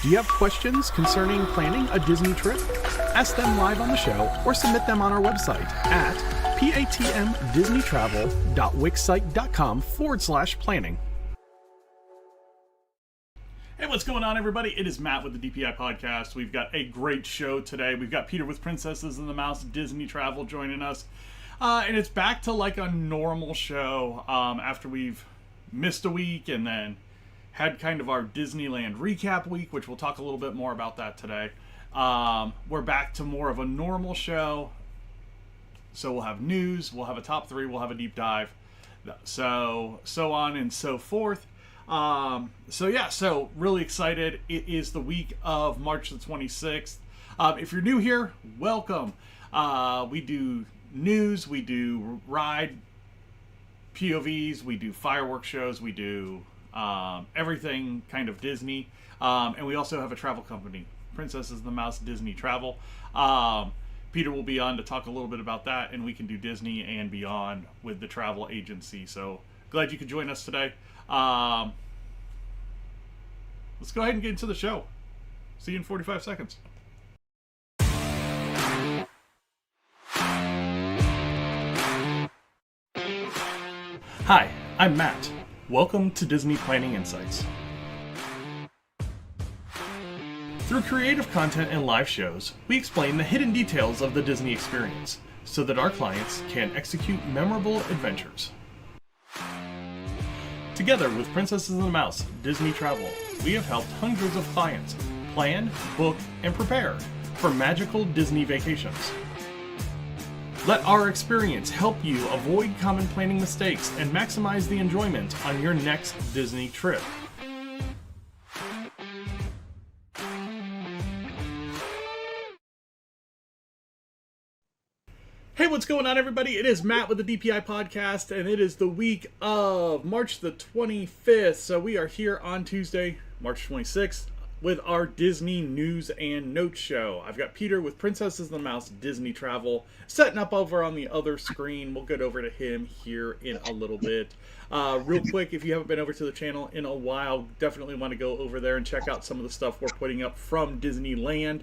Do you have questions concerning planning a Disney trip? Ask them live on the show or submit them on our website at patmdisneytravel.wixsite.com/planning. Hey, what's going on, everybody? It is Matt with the DPI podcast. We've got a great show today. We've got Peter with Princesses and the Mouse Disney Travel joining us. And it's back to like a normal show after we've missed a week and then had kind of our Disneyland recap week, which we'll talk a little bit more about that today. We're back to more of a normal show. So we'll have news, we'll have a top three, we'll have a deep dive, so on and so forth. So really excited. It is the week of March the 26th. If you're new here, welcome. We do news, we do ride POVs, we do fireworks shows, we do everything kind of Disney, and we also have a travel company, Princesses and the Mouse Disney Travel. Peter will be on to talk a little bit about that, and we can do Disney and beyond with the travel agency. So glad you could join us today. Let's go ahead and get into the show. See you in 45 seconds. Hi, I'm Matt. Welcome to Disney Planning Insights. Through creative content and live shows, we explain the hidden details of the Disney experience so that our clients can execute memorable adventures. Together with Princesses and the Mouse Disney Travel, we have helped hundreds of clients plan, book, and prepare for magical Disney vacations. Let our experience help you avoid common planning mistakes and maximize the enjoyment on your next Disney trip. Hey, what's going on, everybody? It is Matt with the DPI podcast, and it is the week of March the 25th. So we are here on Tuesday, March 26th, with our Disney News and Notes show. I've got Peter with Princesses and the Mouse Disney Travel setting up over on the other screen. We'll get over to him here in a little bit. Real quick, if you haven't been over to the channel in a while, definitely want to go over there and check out some of the stuff we're putting up from Disneyland.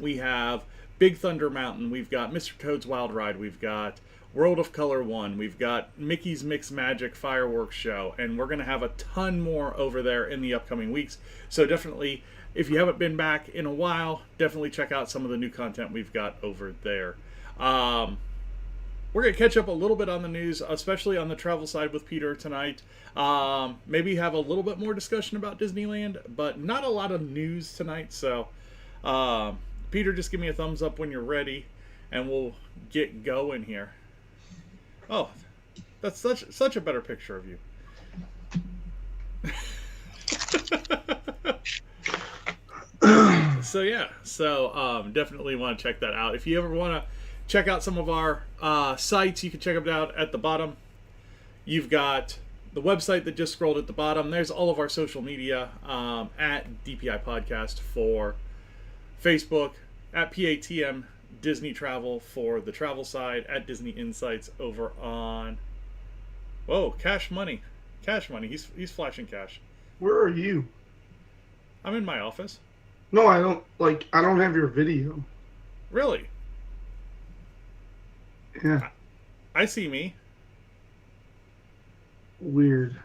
We have Big Thunder Mountain, we've got Mr. Toad's Wild Ride, we've got World of Color 1, we've got Mickey's Mix Magic Fireworks Show, and we're going to have a ton more over there in the upcoming weeks. So definitely, if you haven't been back in a while, definitely check out some of the new content we've got over there. We're going to catch up a little bit on the news, especially on the travel side with Peter tonight. Maybe have a little bit more discussion about Disneyland, but not a lot of news tonight. So Peter, just give me a thumbs up when you're ready, and we'll get going here. Oh, that's such a better picture of you. So definitely want to check that out. If you ever want to check out some of our sites, you can check them out at the bottom. You've got the website that just scrolled at the bottom. There's all of our social media at DPI Podcast for Facebook, at PATM Disney Travel for the travel side, at Disney Insights over on... Whoa, Cash Money. He's flashing cash. Where are you? I'm in my office. No, I don't have your video. Really? Yeah. I see me. Weird.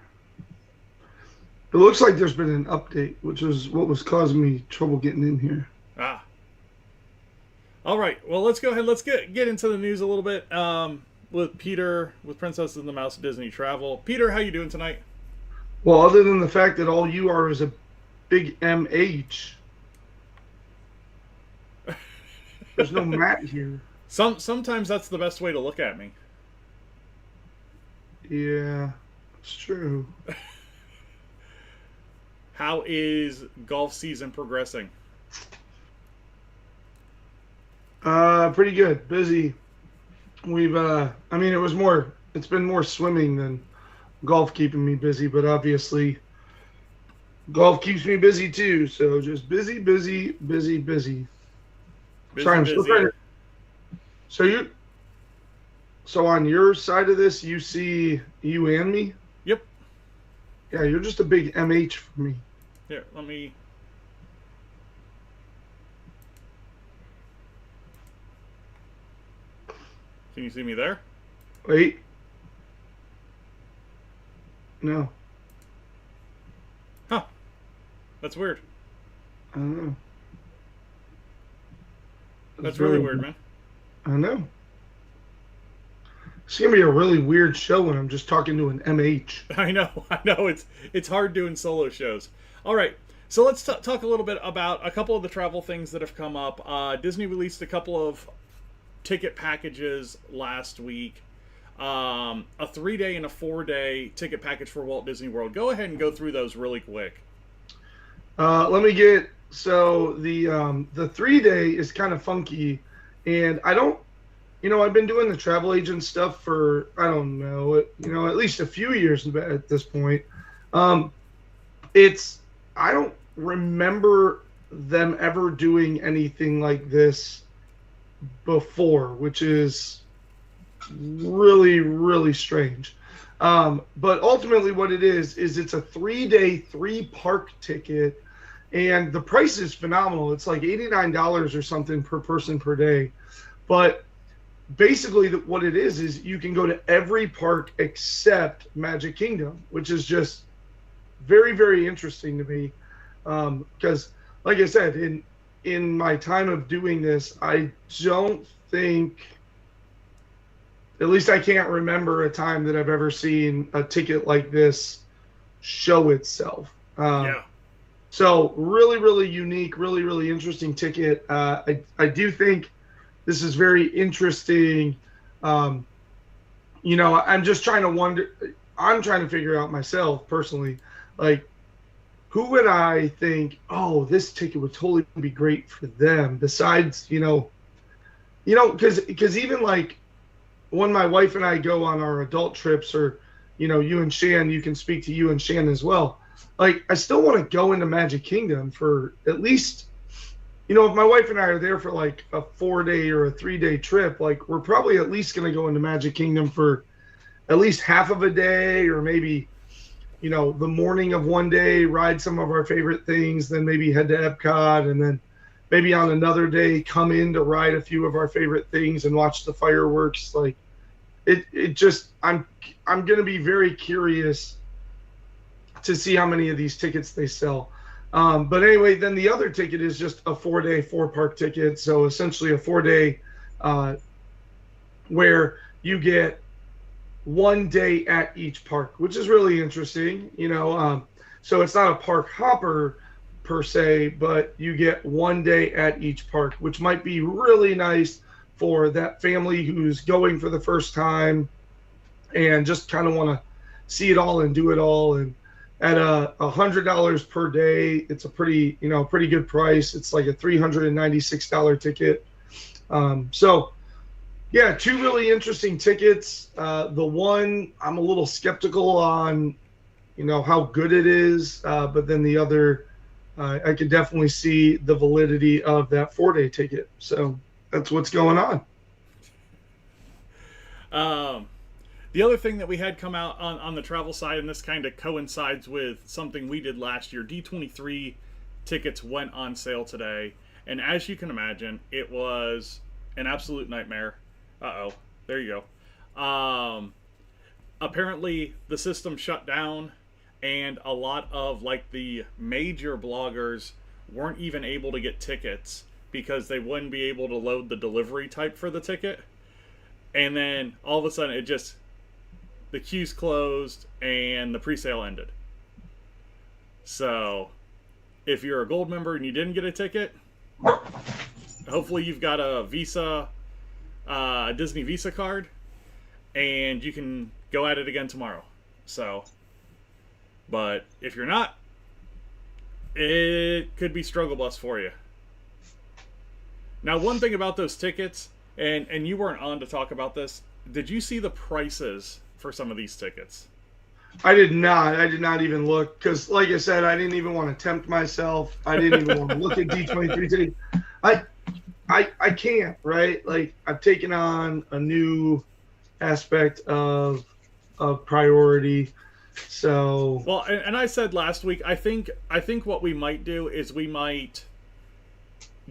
It looks like there's been an update, which is what was causing me trouble getting in here. Ah. All right. Well, let's go ahead. Let's get into the news a little bit with Peter with Princesses and the Mouse Disney Travel. Peter, how you doing tonight? Well, other than the fact that all you are is a big MH. There's no Matt here. Sometimes that's the best way to look at me. Yeah, it's true. How is golf season progressing? Pretty good. Busy. We've it's been more swimming than golf keeping me busy, but obviously golf keeps me busy too. So just busy. Sorry, I'm still trying to... So on your side of this, you see you and me? Yep. Yeah, you're just a big MH for me. Here, let me Can you see me there? Wait. No. Huh. That's weird. I don't know. That's really weird, man. I know. It's gonna be a really weird show when I'm just talking to an MH. I know. It's hard doing solo shows. All right, so let's talk a little bit about a couple of the travel things that have come up. Disney released a couple of ticket packages last week. A 3-day and a 4-day ticket package for Walt Disney World. Go ahead and go through those really quick. Let me get the 3-day is kind of funky, and I don't. I've been doing the travel agent stuff for, I don't know, at least a few years at this point. I don't remember them ever doing anything like this before, which is really, really strange. But ultimately what it is it's a 3-day, 3-park ticket, and the price is phenomenal. It's like $89 or something per person per day. But basically what it is you can go to every park except Magic Kingdom, which is just very, very interesting to me, because like I said, in my time of doing this, I don't think, at least I can't remember a time that I've ever seen a ticket like this show itself. So really, really unique, really, really interesting ticket. I do think this is very interesting. I'm just trying to figure out myself personally, like, who would I think, oh, this ticket would totally be great for them, besides, because even like when my wife and I go on our adult trips, or, you and Shan, you can speak to you and Shan as well. Like, I still want to go into Magic Kingdom for at least, if my wife and I are there for like a 4-day or a 3-day trip, like, we're probably at least going to go into Magic Kingdom for at least half of a day, or maybe, the morning of one day, ride some of our favorite things, then maybe head to Epcot, and then maybe on another day come in to ride a few of our favorite things and watch the fireworks. Like, it just, I'm going to be very curious to see how many of these tickets they sell. But anyway, then the other ticket is just a 4-day, 4-park ticket. So essentially a 4-day where you get 1 day at each park, which is really interesting. So it's not a park hopper per se, but you get 1 day at each park, which might be really nice for that family who's going for the first time and just kind of want to see it all and do it all. And at $100 per day, it's a pretty good price. It's like a $396 ticket. So yeah, 2 really interesting tickets. The one I'm a little skeptical on, how good it is, but then the other, I could definitely see the validity of that 4-day ticket. So that's what's going on. The other thing that we had come out on the travel side, and this kind of coincides with something we did last year, D23 tickets went on sale today. And as you can imagine, it was an absolute nightmare. Uh-oh, there you go. Apparently, the system shut down, and a lot of, like, the major bloggers weren't even able to get tickets because they wouldn't be able to load the delivery type for the ticket. And then, all of a sudden, the queues closed and the pre-sale ended. So, if you're a gold member and you didn't get a ticket, hopefully you've got a Visa, a Disney Visa card, and you can go at it again tomorrow. So, but if you're not, it could be struggle bus for you. Now, one thing about those tickets, and you weren't on to talk about this, did you see the prices for some of these tickets? I did not even look, because like I said, I didn't even want to tempt myself. I didn't even want to look at D23 tickets. I can't, right? Like, I've taken on a new aspect of priority. So, well, and I said last week, I think what we might do is we might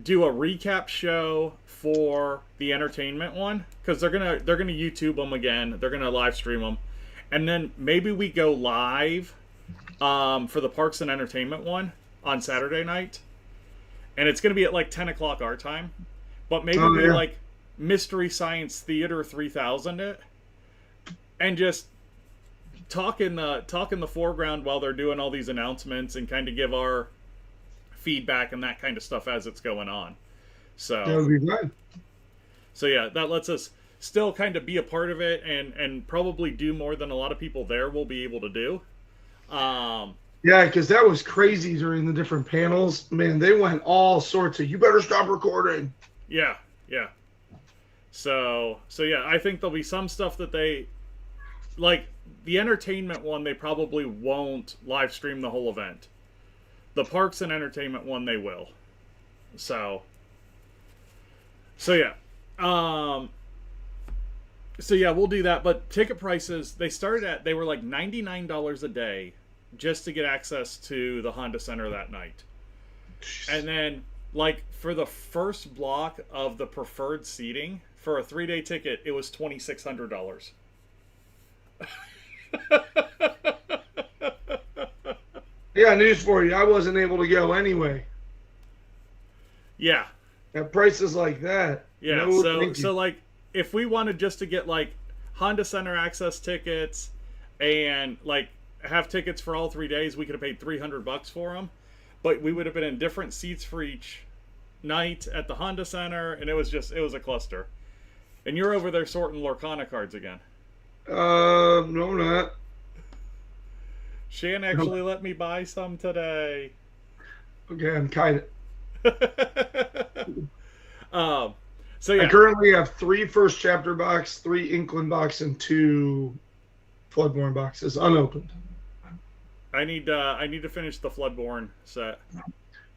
do a recap show for the entertainment one, because they're gonna YouTube them again. They're gonna live stream them, and then maybe we go live for the parks and entertainment one on Saturday night, and it's gonna be at like 10 o'clock our time. But maybe we like Mystery Science Theater 3000 it, and just talk in the foreground while they're doing all these announcements, and kind of give our feedback and that kind of stuff as it's going on. So that would be fun. So yeah, that lets us still kind of be a part of it, and probably do more than a lot of people there will be able to do. Yeah, because that was crazy during the different panels. Man, they went all sorts of, you better stop recording. Yeah. So yeah, I think there'll be some stuff that they, like the entertainment one, they probably won't live stream the whole event. The parks and entertainment one, they will. So yeah. So yeah, we'll do that. But ticket prices, they were like $99 a day just to get access to the Honda Center that night. And then, like, for the first block of the preferred seating, for a 3-day ticket, it was $2,600. Yeah, news for you. I wasn't able to go anyway. Yeah. At prices like that. Yeah, No, so like, if we wanted just to get, like, Honda Center access tickets and, like, have tickets for all 3 days, we could have paid $300 for them. But we would have been in different seats for each night at the Honda Center, and it was a cluster. And you're over there sorting Lorcana cards again. No, not. Shan actually let me buy some today. Okay, I'm kind of. So yeah. I currently have 3 first chapter box, 3 Inkling box, and 2 Floodborne boxes unopened. I need to finish the Floodborne set.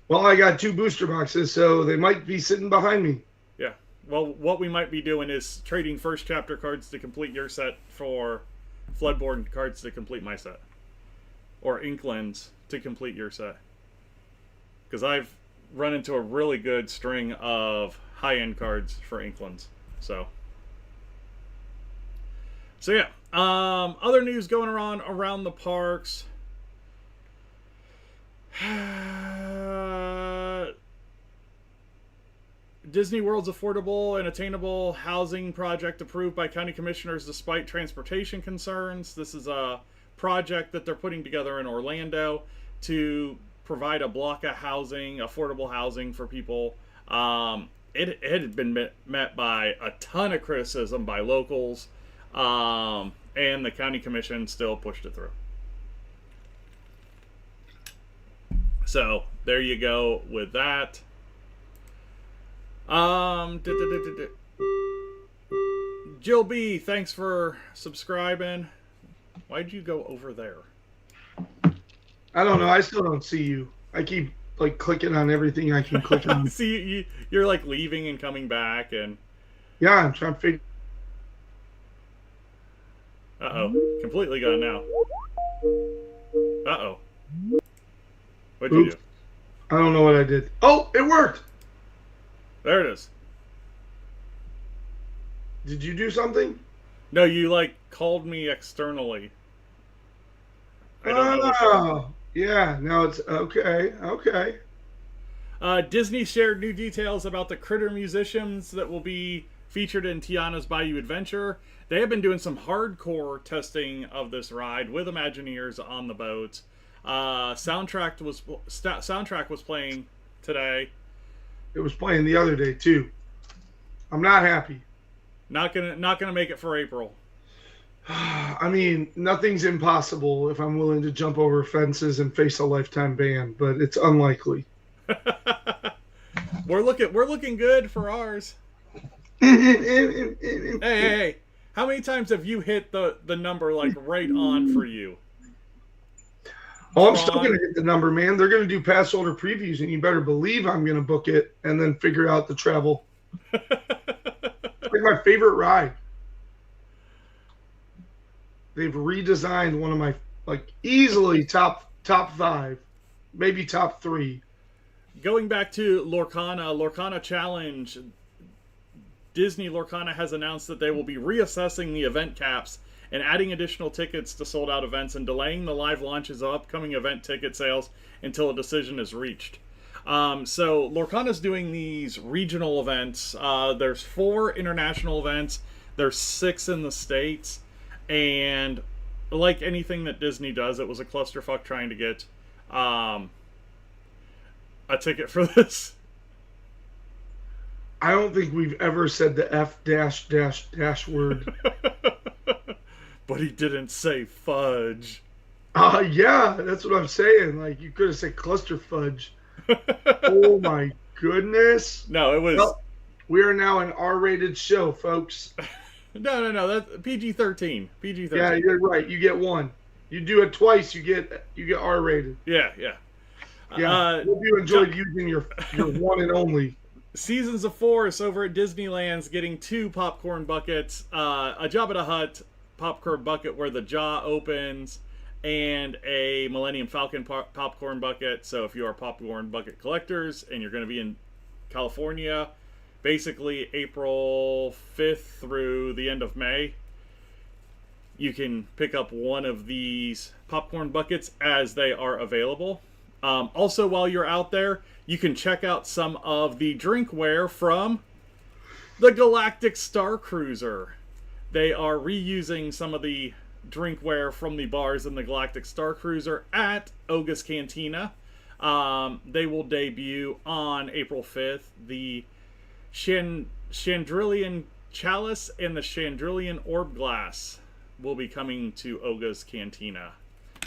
Well, I got 2 booster boxes, so they might be sitting behind me. Yeah. Well, what we might be doing is trading first chapter cards to complete your set for Floodborne cards to complete my set. Or Inklings to complete your set. Because I've run into a really good string of high-end cards for Inklings. So yeah. Other news going around the parks. Disney World's affordable and attainable housing project approved by county commissioners despite transportation concerns. This is a project that they're putting together in Orlando to provide a block of housing, affordable housing for people. It had been met by a ton of criticism by locals, and the county commission still pushed it through. So there you go with that. Jill B, thanks for subscribing. Why'd you go over there? I don't know. I still don't see you. I keep like clicking on everything I can click on. See, you're like leaving and coming back, and yeah, I'm trying to figure. Uh-oh, completely gone now. Uh-oh. What'd you do? I don't know what I did. Oh, it worked. There it is. Did you do something? No, you like called me externally. I don't know. Oh, yeah. Now it's okay. Okay. Disney shared new details about the critter musicians that will be featured in Tiana's Bayou Adventure. They have been doing some hardcore testing of this ride with Imagineers on the boat. Soundtrack was playing today. It was playing the other day too. I'm not happy. Not gonna make it for April. I mean, nothing's impossible if I'm willing to jump over fences and face a lifetime ban, but it's unlikely. We're looking good for ours. Hey, how many times have you hit the number like right on for you? Oh, I'm still going to hit the number, man. They're going to do pass holder previews, and you better believe I'm going to book it and then figure out the travel. It's like my favorite ride. They've redesigned one of my, like, easily top 5, maybe top 3 going back to Lorcana Challenge, Disney Lorcana has announced that they will be reassessing the event caps and adding additional tickets to sold-out events and delaying the live launches of upcoming event ticket sales until a decision is reached. So Lorcana's doing these regional events. There's 4 international events. There's 6 in the States. And like anything that Disney does, it was a clusterfuck trying to get a ticket for this. I don't think we've ever said the F dash dash dash word. But he didn't say fudge. Yeah, that's what I'm saying. Like, you could have said cluster fudge. Oh my goodness. No, it was. Well, we are now an R-rated show, folks. No. That's PG-13. PG-13. Yeah, you're right. You get 1. You do it twice, you get R-rated. Yeah. Yeah. Hope you enjoyed using your one and only. Seasons of Force over at Disneyland's getting 2 popcorn buckets. A Jabba the Hutt popcorn bucket where the jaw opens, and a Millennium Falcon popcorn bucket. So if you are popcorn bucket collectors and you're going to be in California, basically April 5th through the end of May, you can pick up one of these popcorn buckets as they are available. Also, while you're out there, you can check out some of the drinkware from the Galactic Starcruiser. They are reusing some of the drinkware from the bars in the Galactic Starcruiser at Oga's Cantina. They will debut on April 5th. The Chandrillian Chalice and the Chandrillian Orb Glass will be coming to Oga's Cantina.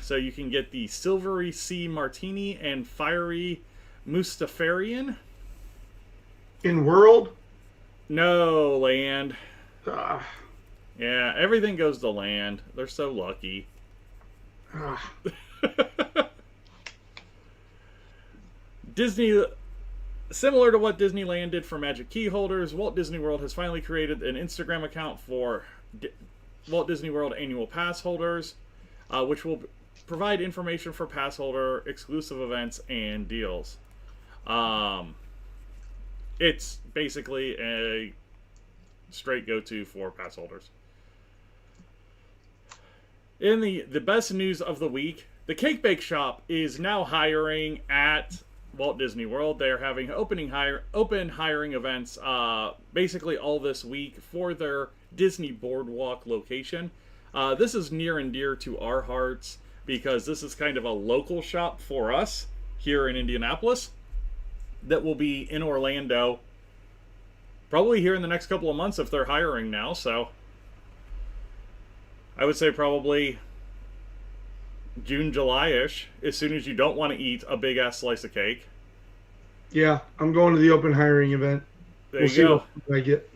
So you can get the Silvery Sea Martini and Fiery Mustafarian. In World? No, Land. Ah. Yeah, everything goes to Land. They're so lucky. Ah. Disney, similar to what Disneyland did for Magic Key holders, Walt Disney World has finally created an Instagram account for Walt Disney World annual pass holders, which will provide information for pass holder exclusive events and deals. It's basically a straight go-to for pass holders. In the best news of the week, the Cake Bake Shop is now hiring at Walt Disney World. They are having open hiring events basically all this week for their Disney Boardwalk location. This is near and dear to our hearts because this is kind of a local shop for us here in Indianapolis that will be in Orlando probably here in the next couple of months if they're hiring now. So I would say probably June, July-ish, as soon as you don't want to eat a big-ass slice of cake. Yeah, I'm going to the open hiring event. There you go. What I get.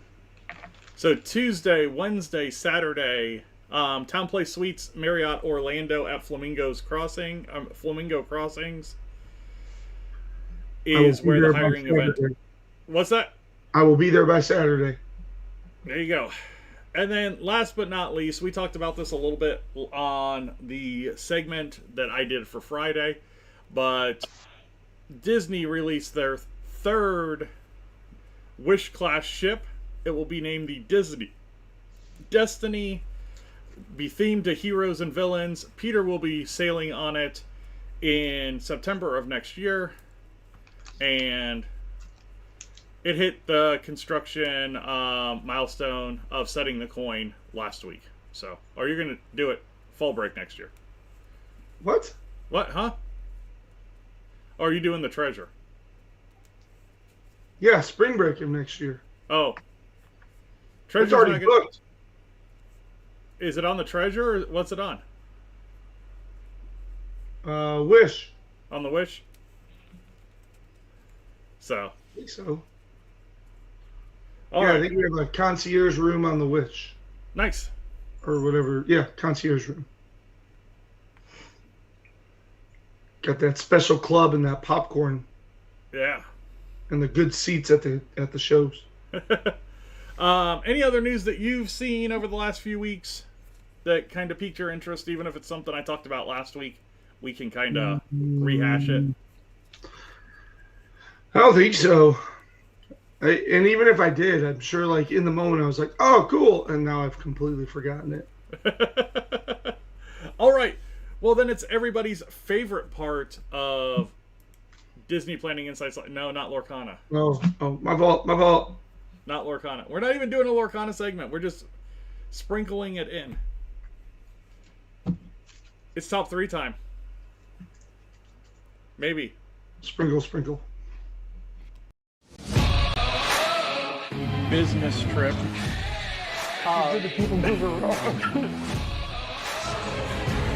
So Tuesday, Wednesday, Saturday, Town Place Suites, Marriott Orlando at Flamingo Crossings is where the hiring event. What's that? I will be there by Saturday. There you go. And then last but not least, we talked about this a little bit on the segment that I did for Friday, but Disney released their 3rd Wish class ship. It will be named the Destiny, be themed to heroes and villains. Peter will be sailing on it in September of next year, and it hit the construction milestone of setting the coin last week. So, or you're going to do it fall break next year. What? What, huh? Or are you doing the treasure? Yeah, spring break of next year. Oh. It's already booked. Is it on the treasure or what's it on? Wish. On the Wish? So. I think so. All yeah, right. I think we have a concierge room on the Wish. Nice. Or whatever. Yeah, concierge room. Got that special club and that popcorn. Yeah. And the good seats at the shows. Any other news that you've seen over the last few weeks that kind of piqued your interest, even if it's something I talked about last week? We can kind of rehash it. I don't think so. And even if I did, I'm sure, like, in the moment, I was like, oh, cool. And now I've completely forgotten it. All right. Well, then it's everybody's favorite part of Disney Planning Insights. No, not Lorcana. Oh, my fault, my fault. Not Lorcana. We're not even doing a Lorcana segment. We're just sprinkling it in. It's top 3 time. Maybe. Sprinkle, sprinkle. Business trip. Did the people move around?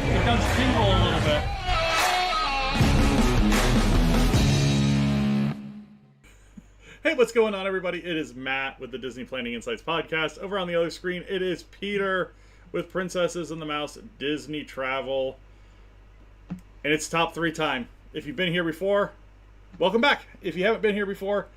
It does tingle a little bit. Hey, what's going on, everybody? It is Matt with the Disney Planning Insights podcast. Over on the other screen, it is Peter with Princesses and the Mouse Disney Travel. And it's top 3 time. If you've been here before, welcome back. If you haven't been here before,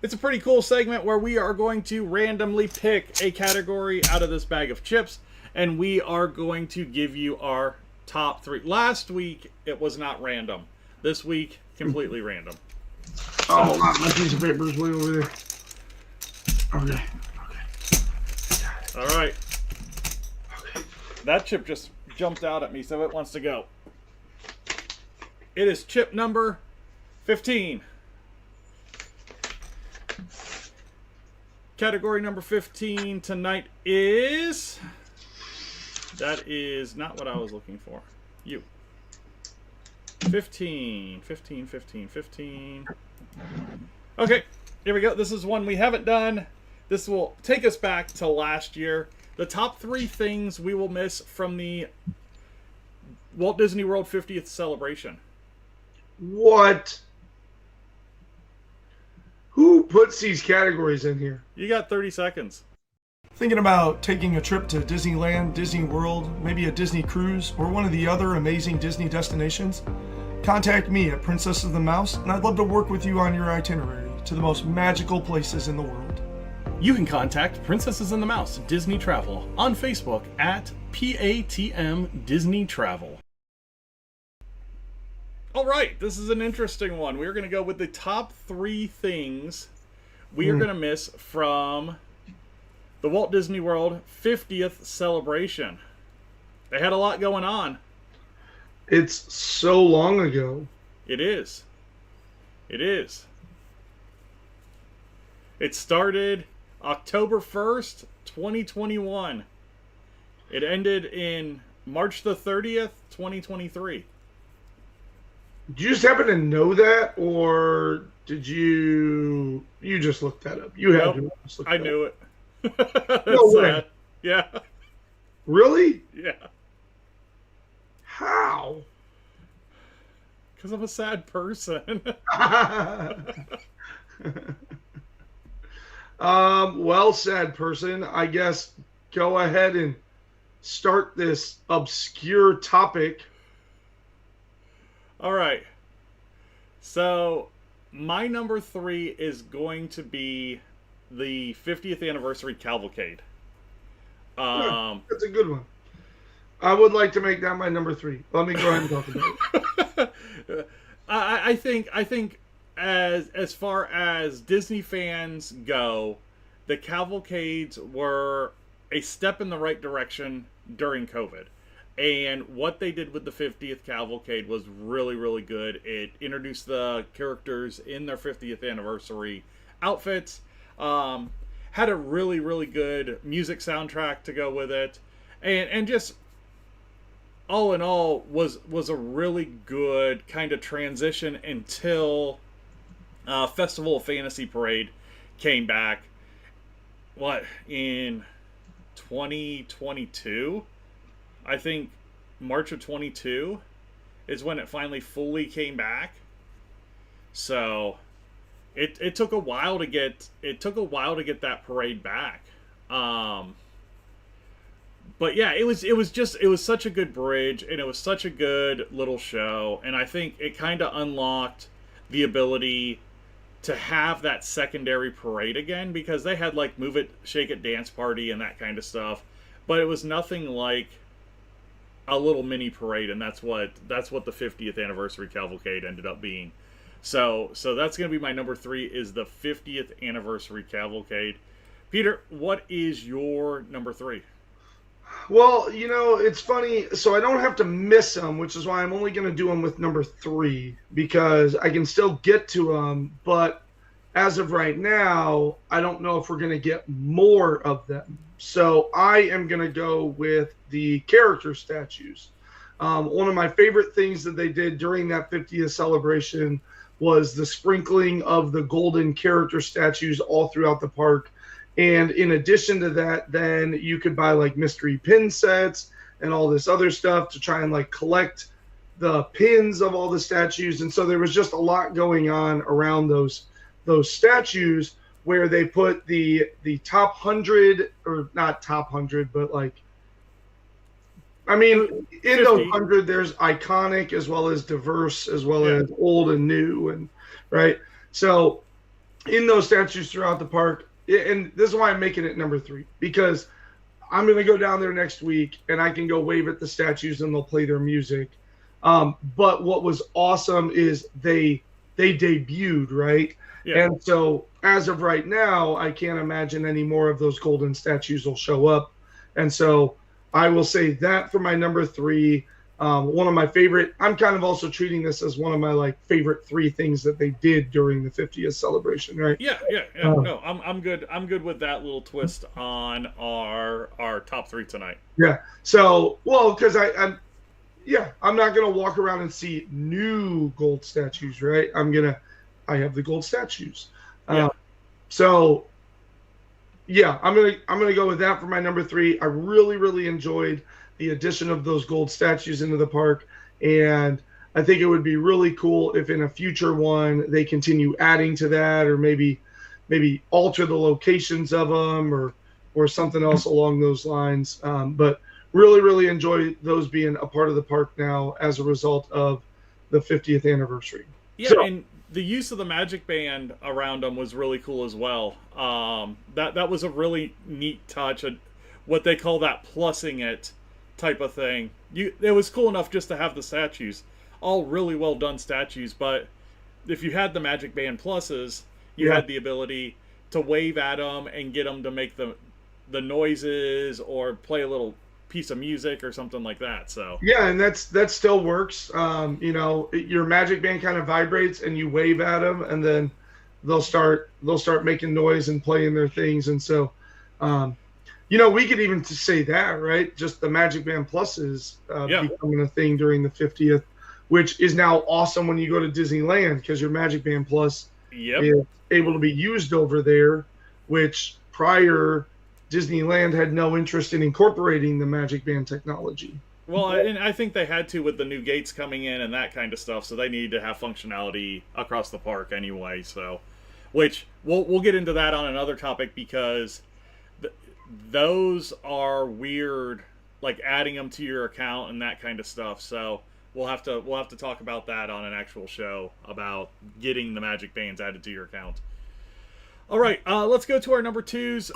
it's a pretty cool segment where we are going to randomly pick a category out of this bag of chips, and we are going to give you our top 3. Last week, it was not random. This week, completely random. Oh, my piece of paper is way over there. Okay. All right. Okay. That chip just jumped out at me, so it wants to go. It is chip number 15. Category number 15 tonight is... That is not what I was looking for. You. 15. Okay, here we go. This is one we haven't done. This will take us back to last year. The top 3 things we will miss from the Walt Disney World 50th celebration. What? Who puts these categories in here? You got 30 seconds. Thinking about taking a trip to Disneyland, Disney World, maybe a Disney cruise, or one of the other amazing Disney destinations? Contact me at Princess of the Mouse, and I'd love to work with you on your itinerary to the most magical places in the world. You can contact Princesses and the Mouse Disney Travel on Facebook at PATM Disney Travel. All right, this is an interesting one. We're going to go with the top 3 things we are going to miss from the Walt Disney World 50th celebration. They had a lot going on. It's so long ago. It is. It started October 1st, 2021. It ended in March the 30th, 2023. Did you just happen to know that, or did you just look that up? You had to. I knew it. No way. Yeah. Really? Yeah. How? Because I'm a sad person. Well, sad person, I guess go ahead and start this obscure topic. All right. So, my number 3 is going to be the 50th anniversary cavalcade. That's a good one. I would like to make that my number 3. Let me go ahead and talk about it. I think as far as Disney fans go, the cavalcades were a step in the right direction during COVID. And what they did with the 50th cavalcade was really, really good. It introduced the characters in their 50th anniversary outfits. Had a really, really good music soundtrack to go with it. And just all in all was a really good kind of transition until Festival of Fantasy Parade came back. What, in 2022? I think March of 22 is when it finally fully came back. So it took a while to get that parade back. But yeah, it was such a good bridge, and it was such a good little show, and I think it kind of unlocked the ability to have that secondary parade again, because they had like Move It, Shake It Dance Party and that kind of stuff, but it was nothing like a little mini parade, and that's what the 50th anniversary cavalcade ended up being. So that's going to be my number 3 is the 50th anniversary cavalcade. Peter, what is your number 3? Well, it's funny. So I don't have to miss them, which is why I'm only going to do them with number 3, because I can still get to them. But as of right now, I don't know if we're going to get more of them. So I am going to go with the character statues. One of my favorite things that they did during that 50th celebration was the sprinkling of the golden character statues all throughout the park. And in addition to that, then you could buy like mystery pin sets and all this other stuff to try and like collect the pins of all the statues. And so there was just a lot going on around those statues, where they put the top 100, or not top 100, but like, I mean, in 50. those 100, there's iconic as well as diverse, as well as old and new, and right. So in those statues throughout the park, and this is why I'm making it number 3, because I'm going to go down there next week and I can go wave at the statues and they'll play their music. But what was awesome is they debuted, right? Yeah. And so as of right now, I can't imagine any more of those golden statues will show up. And so I will say that for my number 3. One of my favorite, I'm kind of also treating this as one of my like favorite 3 things that they did during the 50th celebration, right? Yeah. No, I'm good. I'm good with that little twist on our top 3 tonight. Yeah. So, well, because I'm not gonna walk around and see new gold statues, right? I have the gold statues. So yeah, I'm gonna go with that for my number 3. I really enjoyed the addition of those gold statues into the park, and I think it would be really cool if in a future one they continue adding to that, or maybe alter the locations of them, or something else along those lines. But really enjoy those being a part of the park now as a result of the 50th anniversary. Yeah, so, and the use of the Magic Band around them was really cool as well. That was a really neat touch, what they call that plussing it type of thing. It was cool enough just to have the statues, all really well done statues, but if you had the Magic Band pluses, you had the ability to wave at them and get them to make the noises or play a little piece of music or something like that. So yeah, and that still works. Your Magic Band kind of vibrates and you wave at them, and then they'll start making noise and playing their things. And so we could even say that, right? Just the Magic Band pluses becoming a thing during the 50th, which is now awesome when you go to Disneyland, because your Magic Band Plus is able to be used over there, which prior Disneyland had no interest in incorporating the Magic Band technology. Well, and I think they had to with the new gates coming in and that kind of stuff, so they needed to have functionality across the park anyway. So, which we'll get into that on another topic, because those are weird, like adding them to your account and that kind of stuff. So we'll have to talk about that on an actual show about getting the Magic Bands added to your account. All right, let's go to our number 2s.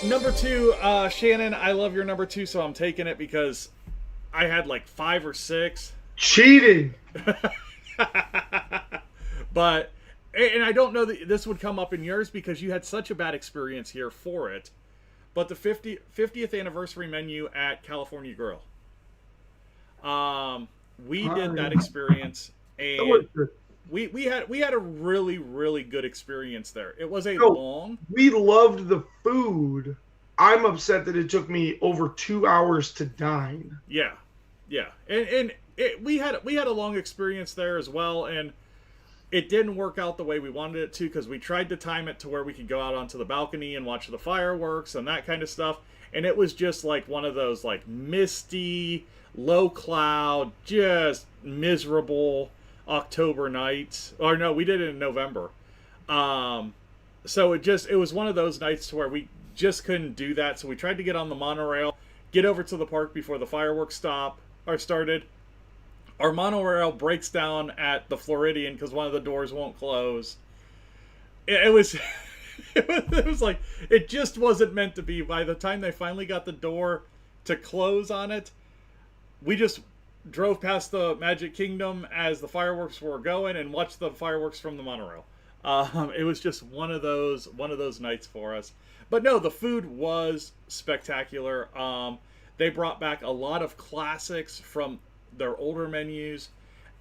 Number 2, Shannon, I love your number 2, so I'm taking it because I had like 5 or 6. Cheating! But, and I don't know that this would come up in yours because you had such a bad experience here for it, but the 50th anniversary menu at California Grill. We did that experience, and we had a really good experience there. It was we loved the food. I'm upset that it took me over 2 hours to dine. Yeah. And we had a long experience there as well, and it didn't work out the way we wanted it to, because we tried to time it to where we could go out onto the balcony and watch the fireworks and that kind of stuff, and it was just like one of those like misty, low cloud, just miserable October nights. Or no, we did it in November. So it was one of those nights to where we just couldn't do that. So we tried to get on the monorail, get over to the park before the fireworks started. Our monorail breaks down at the Floridian because one of the doors won't close. It was it was like, it just wasn't meant to be. By the time they finally got the door to close on it, we just drove past the Magic Kingdom as the fireworks were going and watched the fireworks from the monorail. It was just one of those nights for us. But no, the food was spectacular. They brought back a lot of classics from their older menus,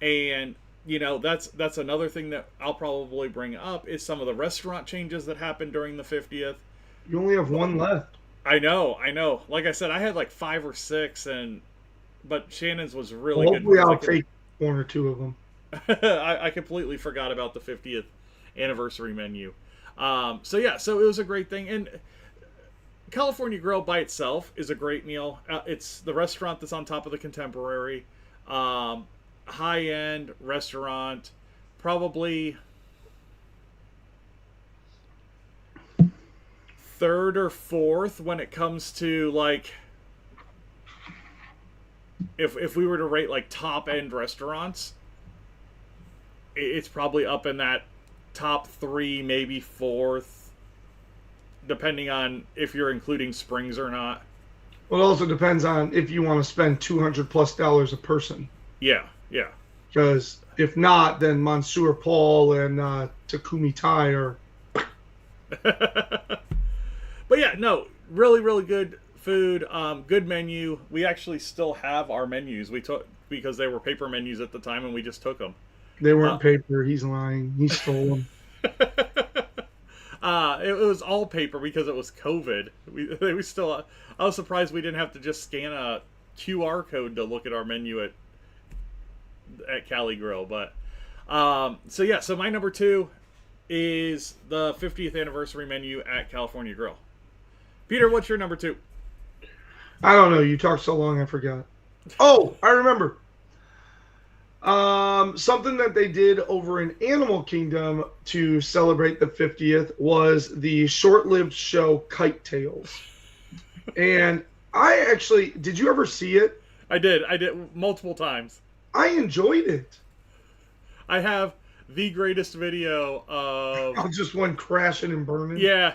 and that's another thing that I'll probably bring up is some of the restaurant changes that happened during the 50th. You only have one left. I know. Like I said, I had like 5 or 6, but Shannon's was really good. Hopefully I'll take one or two of them. I completely forgot about the 50th anniversary menu. So it was a great thing. And California Grill by itself is a great meal. It's the restaurant that's on top of the Contemporary. High-end restaurant. Probably third or fourth when it comes to like if we were to rate like top end restaurants, it's probably up in that top 3, maybe 4th, depending on if you're including Springs or not. Well, it also depends on if you want to spend $200+ a person. Yeah. Because if not, then Monsieur Paul and Takumi Tai are. But yeah, no, really, really good food. Good menu. We actually still have our menus. We took because they were paper menus at the time, and we just took them. They weren't paper. He's lying. He stole them. It was all paper because it was COVID. I was surprised we didn't have to just scan a QR code to look at our menu at Cali Grill. But so my number 2 is the 50th anniversary menu at California Grill. Peter, what's your number 2? I don't know. You talked so long, I forgot. Oh, I remember. Something that they did over in Animal Kingdom to celebrate the 50th was the short-lived show Kite Tales. And I actually, did you ever see it? I did multiple times. I enjoyed it. I have the greatest video of just one crashing and burning. Yeah.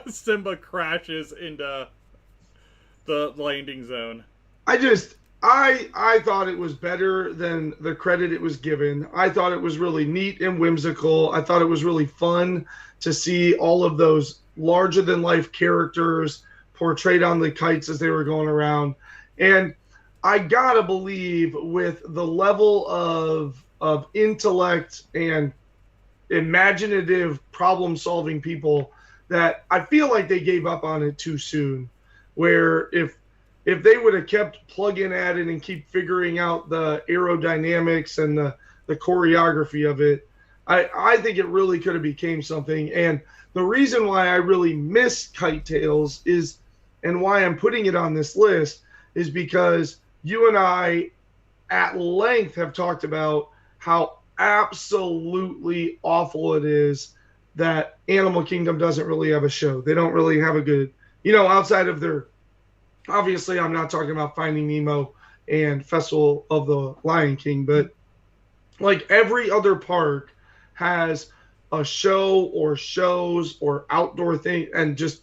Simba crashes into the landing zone. I thought it was better than the credit it was given. I thought it was really neat and whimsical. I thought it was really fun to see all of those larger-than-life characters portrayed on the kites as they were going around. And I gotta believe with the level of intellect and imaginative problem-solving people that I feel like they gave up on it too soon. Where if they would have kept plugging at it and keep figuring out the aerodynamics and the choreography of it, I think it really could have became something. And the reason why I really miss Kite Tales is, and why I'm putting it on this list, is because you and I at length have talked about how absolutely awful it is that Animal Kingdom doesn't really have a show. They don't really have a good, outside of their, obviously I'm not talking about Finding Nemo and Festival of the Lion King, but like every other park has a show or shows or outdoor thing, and just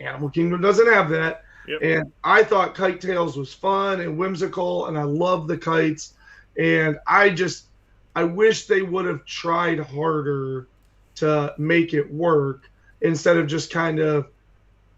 Animal Kingdom doesn't have that. Yep. And I thought Kite Tales was fun and whimsical, and I love the kites. And I wish they would have tried harder to make it work instead of just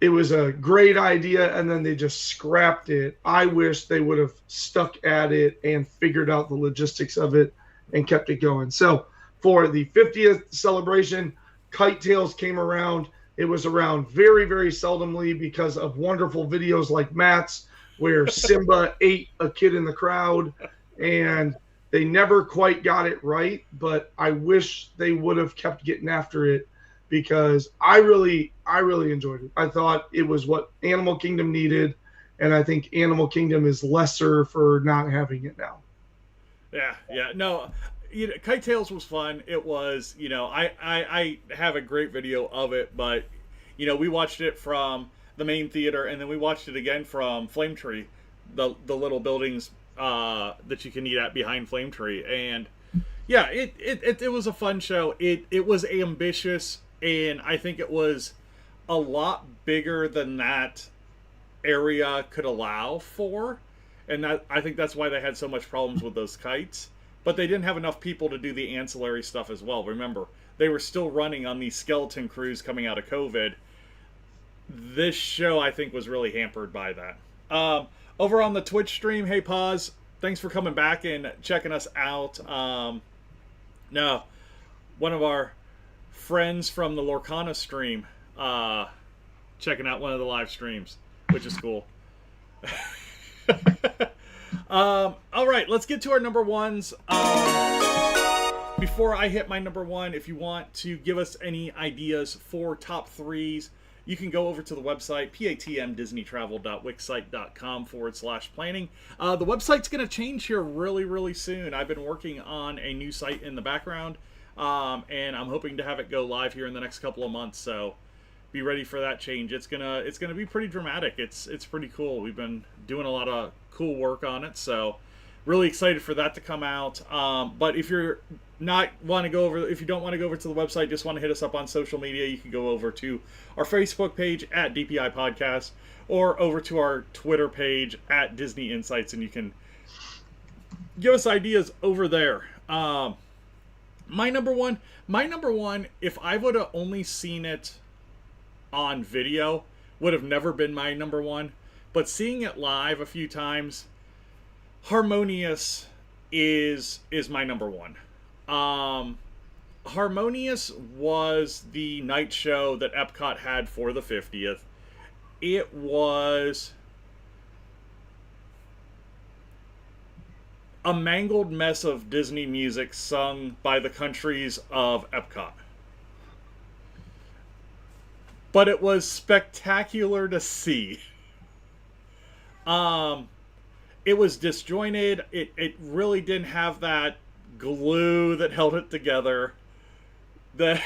it was a great idea and then they just scrapped it. I wish they would have stuck at it and figured out the logistics of it and kept it going. So for the 50th celebration, Kite Tales came around. It was around very, very seldomly because of wonderful videos like Matt's, where Simba ate a kid in the crowd, and they never quite got it right, but I wish they would have kept getting after it because I really enjoyed it. I thought it was what Animal Kingdom needed, and I think Animal Kingdom is lesser for not having it now. Yeah. No, Kite Tales was fun. It was, I have a great video of it, but, we watched it from the main theater, and then we watched it again from Flame Tree, the little buildings that you can eat at behind Flame Tree. And yeah, it was a fun show. It was ambitious, and I think it was a lot bigger than that area could allow for. and I think that's why they had so much problems with those kites. But they didn't have enough people to do the ancillary stuff as well. Remember, they were still running on these skeleton crews coming out of COVID. This show, I think, was really hampered by that. Over on the Twitch stream, hey, Paz, thanks for coming back and checking us out. No, one of our friends from the Lorcana stream checking out one of the live streams, which is cool. All right, let's get to our number ones. Before I hit my number one, if you want to give us any ideas for top threes, you can go over to the website, patmdisneytravel.wixsite.com/planning. The website's going to change here really, really soon. I've been working on a new site in the background, and I'm hoping to have it go live here in the next couple of months. So be ready for that change. It's gonna be pretty dramatic. It's pretty cool. We've been doing a lot of cool work on it, so really excited for that to come out. But if you're if you don't want to go over to the website, just want to hit us up on social media, you can go over to our Facebook page at DPI Podcast or over to our Twitter page at Disney Insights, and you can give us ideas over there. My number one, if I would have only seen it on video, would have never been my number one. But seeing it live a few times, Harmonious is my number one. Harmonious was the night show that Epcot had for the 50th. It was a mangled mess of Disney music sung by the countries of Epcot. But it was spectacular to see. It was disjointed. It really didn't have that glue that held it together that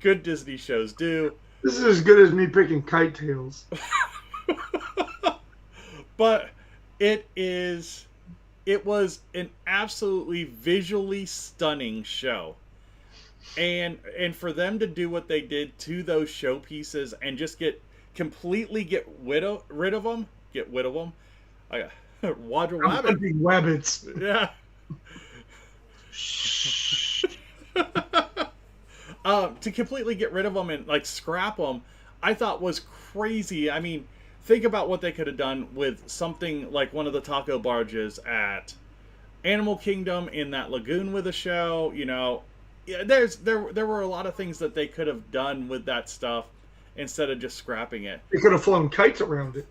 good Disney shows do. This is as good as me picking kite tails. But it was an absolutely visually stunning show. And for them to do what they did to those showpieces and just completely get rid of them. Rabbits. Yeah. To completely get rid of them and like scrap them, I thought was crazy. I mean, think about what they could have done with something like one of the taco barges at Animal Kingdom in that lagoon with a show. You know, yeah, there were a lot of things that they could have done with that stuff instead of just scrapping it. They could have flown kites around it.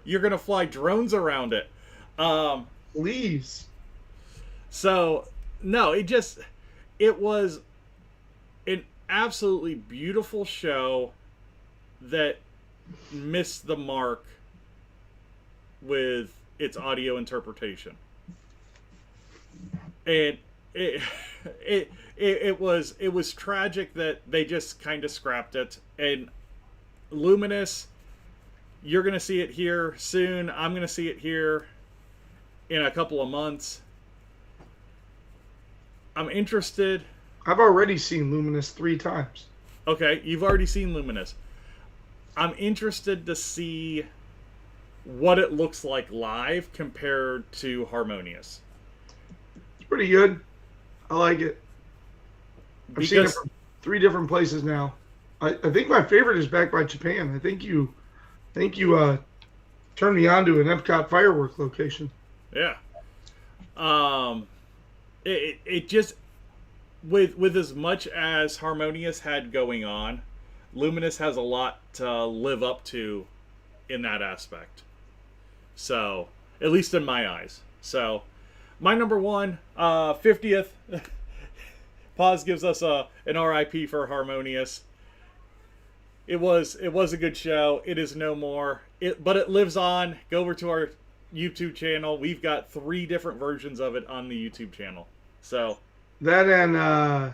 You're gonna fly drones around it. Please. So no, it was an absolutely beautiful show that missed the mark with its audio interpretation. And it was tragic that they just kind of scrapped it. And Luminous, you're going to see it here soon. I'm going to see it here in a couple of months. I'm interested. I've already seen Luminous 3 times. Okay, you've already seen Luminous. I'm interested to see what it looks like live compared to Harmonious. It's pretty good. I like it. I've seen it from 3 different places now. I think my favorite is Back by Japan. I think you turned me on to an Epcot firework location. Yeah. It just with as much as Harmonious had going on, Luminous has a lot to live up to in that aspect. So, at least in my eyes. So, my number one, 50th. Paz gives us an RIP for Harmonious. It was a good show. It is no more. But it lives on. Go over to our YouTube channel. We've got 3 different versions of it on the YouTube channel. So that and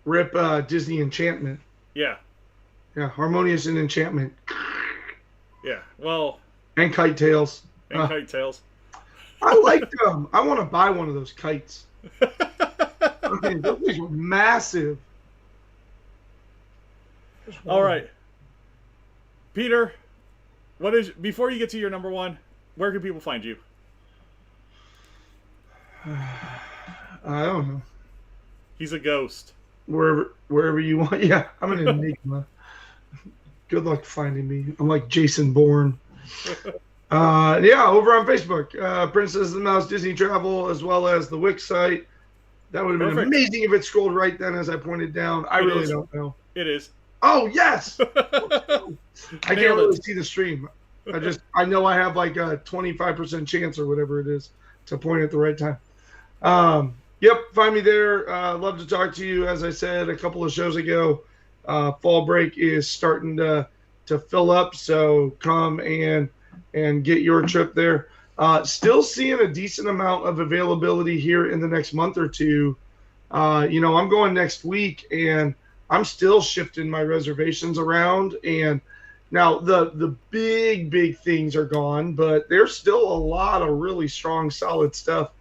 Rip Disney Enchantment. Yeah. Yeah, Harmonious and Enchantment. Yeah. Well. And Kite Tails. And Kite Tails. I like them. I want to buy one of those kites. Okay, those things were massive. All right, Peter, What is before you get to your number one? Where can people find you? I don't know. He's a ghost. Wherever you want. Yeah, I'm an enigma. Good luck finding me. I'm like Jason Bourne. Yeah, over on Facebook, Princess of the Mouse Disney Travel, as well as the Wix site. That would have been amazing if it scrolled right then as I pointed down. I really don't know. It is. Oh, yes! I can't really see the stream. I know I have like a 25% chance or whatever it is to point at the right time. Yep, find me there. Love to talk to you. As I said a couple of shows ago, fall break is starting to fill up, so come and get your trip there. Still seeing a decent amount of availability here in the next month or two. I'm going next week, and I'm still shifting my reservations around. And now the big things are gone, but there's still a lot of really strong, solid stuff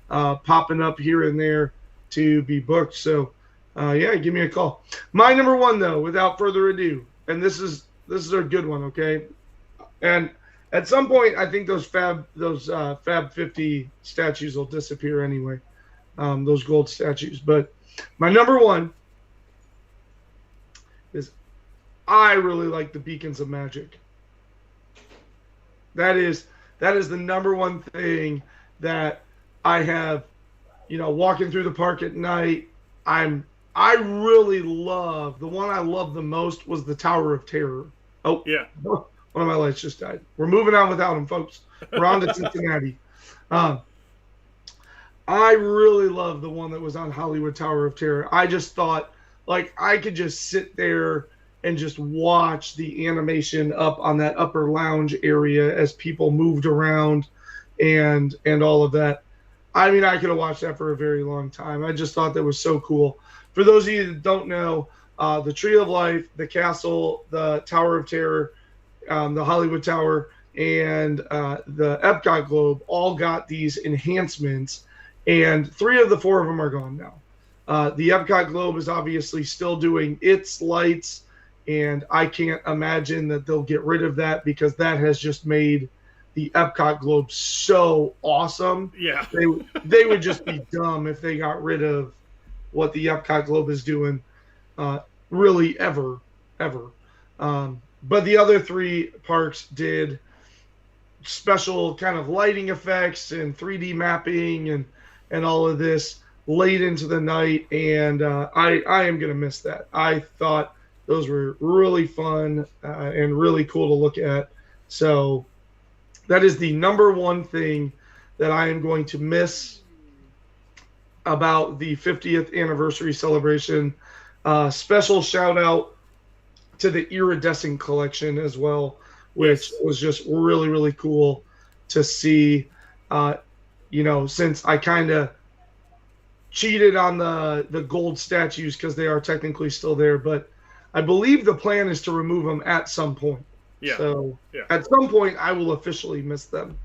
popping up here and there to be booked. So, give me a call. My number one, though, without further ado, and this is a good one, okay? And at some point, I think those Fab 50 statues will disappear anyway, those gold statues. But my number one is I really like the Beacons of Magic. That is the number one thing that I have, walking through the park at night. I really love, the one I love the most was the Tower of Terror. Oh, yeah. One of my lights just died. We're moving on without him, folks. We're on to Cincinnati. I really love the one that was on Hollywood Tower of Terror. I just thought, like, I could just sit there and just watch the animation up on that upper lounge area as people moved around and all of that. I mean, I could have watched that for a very long time. I just thought that was so cool. For those of you that don't know, the Tree of Life, the castle, the Tower of Terror, the Hollywood Tower, and the Epcot Globe all got these enhancements, and 3 of the 4 of them are gone now. The Epcot Globe is obviously still doing its lights, and I can't imagine that they'll get rid of that because that has just made the Epcot Globe so awesome. Yeah. They would just be dumb if they got rid of what the Epcot Globe is doing, really ever. But the other 3 parks did special kind of lighting effects and 3D mapping and all of this late into the night, and I am going to miss that. I thought those were really fun and really cool to look at. So that is the number one thing that I am going to miss about the 50th anniversary celebration. Special shout out to the Iridescent collection as well, which was just really, really cool to see. Since I kind of cheated on the gold statues because they are technically still there, but I believe the plan is to remove them at some point. Yeah. So at some point, I will officially miss them.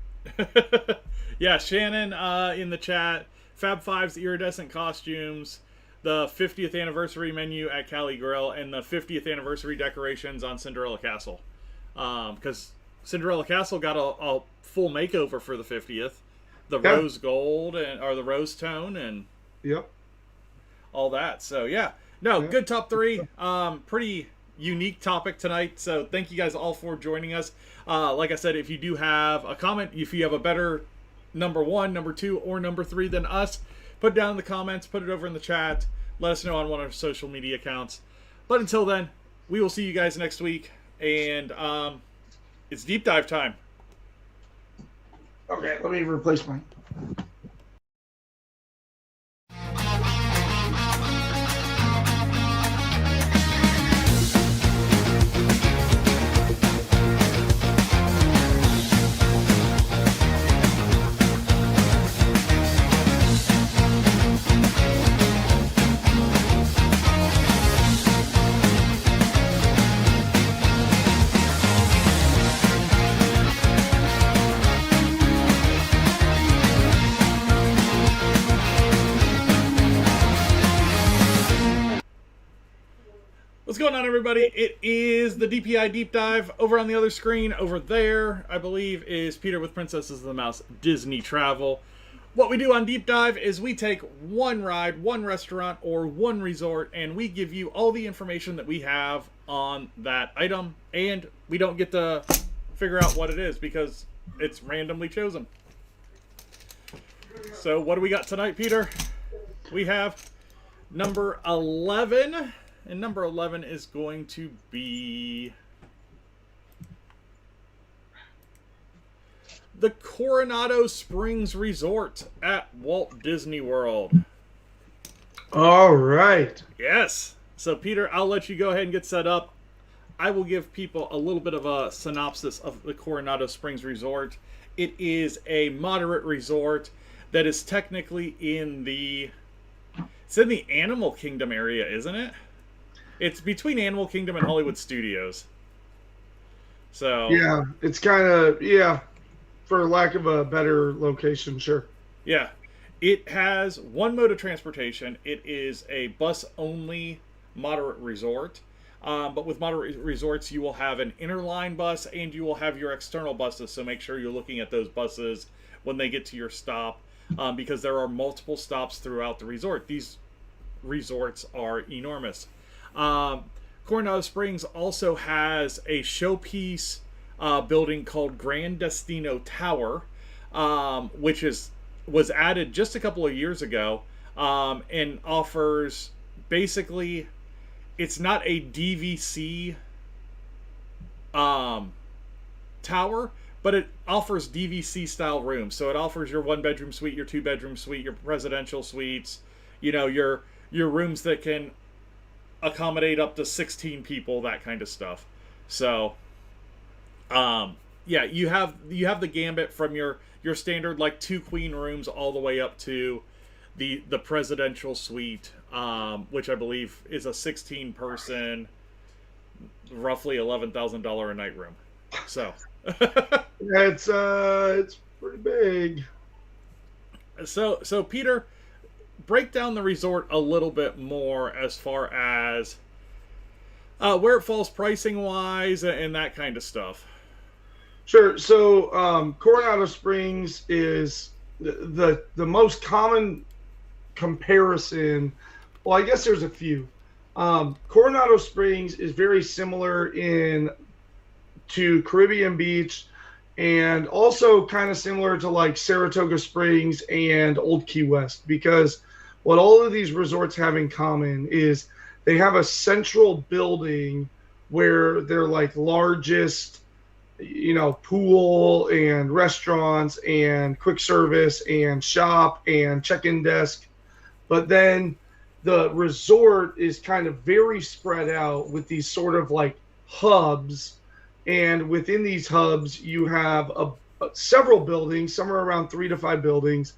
Yeah, Shannon in the chat, Fab Five's iridescent costumes, the 50th anniversary menu at Cali Grill, and the 50th anniversary decorations on Cinderella Castle. Because Cinderella Castle got a full makeover for the 50th. The rose gold or the rose tone and all that. So, good top 3. Pretty unique topic tonight, so thank you guys all for joining us. Like I said, if you do have a comment, if you have a better number 1, number 2, or number 3 than us, put it down in the comments, put it over in the chat, let us know on one of our social media accounts. But until then, we will see you guys next week, and it's deep dive time. Okay, let me replace mine. What's going on, everybody? It is the DPI Deep Dive. Over on the other screen, over there, I believe, is Peter with Princesses of the Mouse Disney Travel. What we do on Deep Dive is we take one ride, one restaurant, or one resort, and we give you all the information that we have on that item, and we don't get to figure out what it is because it's randomly chosen. So what do we got tonight, Peter? We have number 11. And number 11 is going to be the Coronado Springs Resort at Walt Disney World. All right. Yes. So, Peter, I'll let you go ahead and get set up. I will give people a little bit of a synopsis of the Coronado Springs Resort. It is a moderate resort that is technically in the Animal Kingdom area, isn't it? It's between Animal Kingdom and Hollywood Studios. So yeah, it's kind of, for lack of a better location, sure. Yeah. It has one mode of transportation. It is a bus-only moderate resort. But with moderate resorts, you will have an interline bus and you will have your external buses. So make sure you're looking at those buses when they get to your stop, because there are multiple stops throughout the resort. These resorts are enormous. Coronado Springs also has a showpiece building called Grand Destino Tower, which was added just a couple of years ago, and offers basically, it's not a DVC tower, but it offers DVC style rooms. So it offers your 1-bedroom suite, your 2-bedroom suite, your presidential suites, your rooms that can accommodate up to 16 people, that kind of stuff. So yeah, you have the gambit from your standard like 2 queen rooms all the way up to the presidential suite, which I believe is a 16 person, roughly $11,000 a night room. So it's pretty big. So Peter, break down the resort a little bit more as far as where it falls pricing wise and that kind of stuff. Sure. So Coronado Springs is the most common comparison. Well, I guess there's a few. Coronado Springs is very similar to Caribbean Beach, and also kind of similar to like Saratoga Springs and Old Key West, because what all of these resorts have in common is they have a central building where their like largest, pool and restaurants and quick service and shop and check-in desk. But then the resort is kind of very spread out with these sort of like hubs. And within these hubs, you have several buildings, somewhere around 3 to 5 buildings,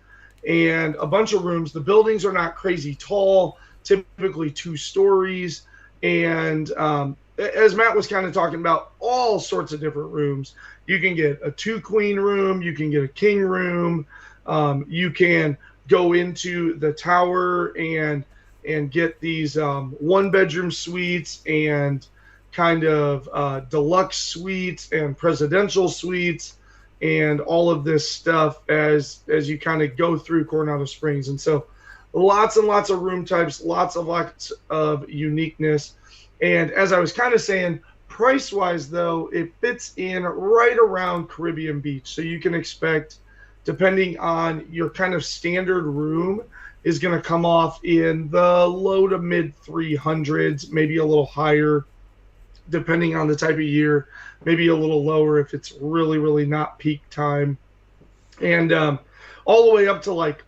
and a bunch of rooms. The buildings are not crazy tall, typically 2 stories. And as Matt was kind of talking about, all sorts of different rooms. You can get a 2 queen room. You can get a king room. You can go into the tower and get these 1-bedroom suites and kind of deluxe suites and presidential suites and all of this stuff as you kind of go through Coronado Springs. And so lots and lots of room types, lots of uniqueness. And as I was kind of saying, price-wise, though, it fits in right around Caribbean Beach. So you can expect, depending on your kind of standard room, is going to come off in the low to mid 300s, maybe a little higher, depending on the type of year, maybe a little lower if it's really, really not peak time. And all the way up to, like,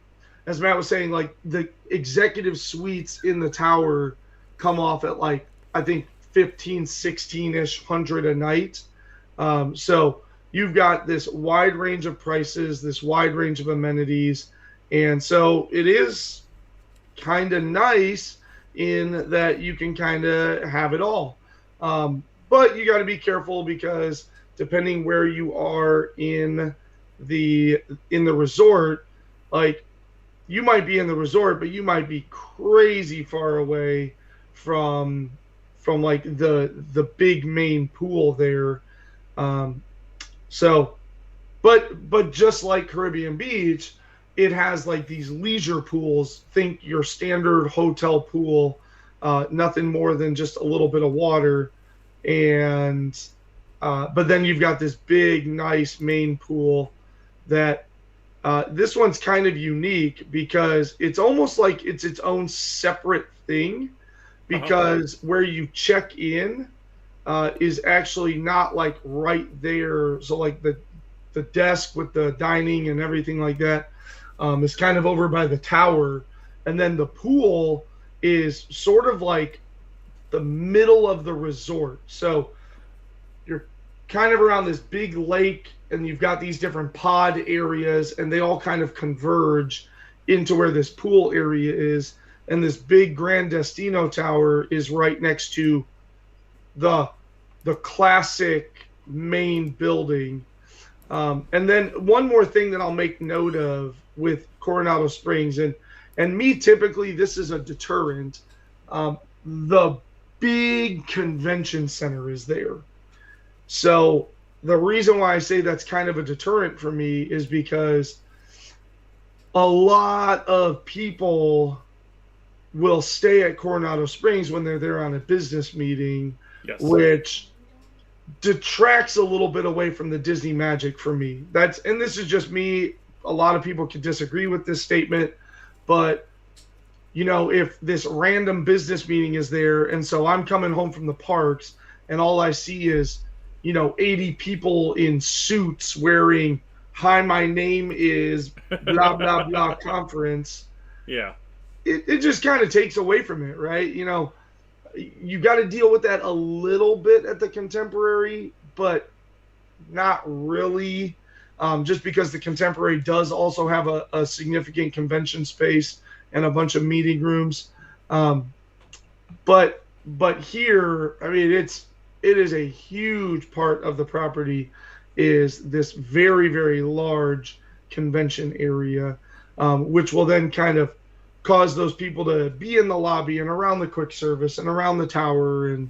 as Matt was saying, like the executive suites in the tower come off at like, I think 15, 16-ish hundred a night. So you've got this wide range of prices, this wide range of amenities. And so it is kind of nice in that you can kind of have it all. But you got to be careful because depending where you are in the resort, like you might be in the resort, but you might be crazy far away from from like the big main pool there. So, but just like Caribbean Beach, it has like these leisure pools. Think your standard hotel pool, nothing more than just a little bit of water, and but then you've got this big, nice main pool that this one's kind of unique because it's almost like it's its own separate thing, because where you check in is actually not like right there. So like the desk with the dining and everything like that is kind of over by the tower, and then the pool is sort of like the middle of the resort. So you're kind of around this big lake, and you've got these different pod areas, and they all kind of converge into where this pool area is. And this big Grand Destino Tower is right next to the classic main building. And then one more thing that I'll make note of with Coronado Springs, and me, typically this is a deterrent. The big convention center is there. So the reason why I say that's kind of a deterrent for me is because a lot of people will stay at Coronado Springs when they're there on a business meeting, yes, which detracts a little bit away from the Disney magic for me. And this is just me. A lot of people could disagree with this statement, but you know, if this random business meeting is there, and so I'm coming home from the parks, and all I see is, you know, 80 people in suits wearing "Hi, my name is blah blah blah" conference. Yeah, it just kind of takes away from it, right? You know, you got to deal with that a little bit at the Contemporary, but not really, just because the Contemporary does also have a significant convention space and a bunch of meeting rooms. But here, I mean, it is a huge part of the property is this very, very large convention area, which will then kind of cause those people to be in the lobby and around the quick service and around the tower and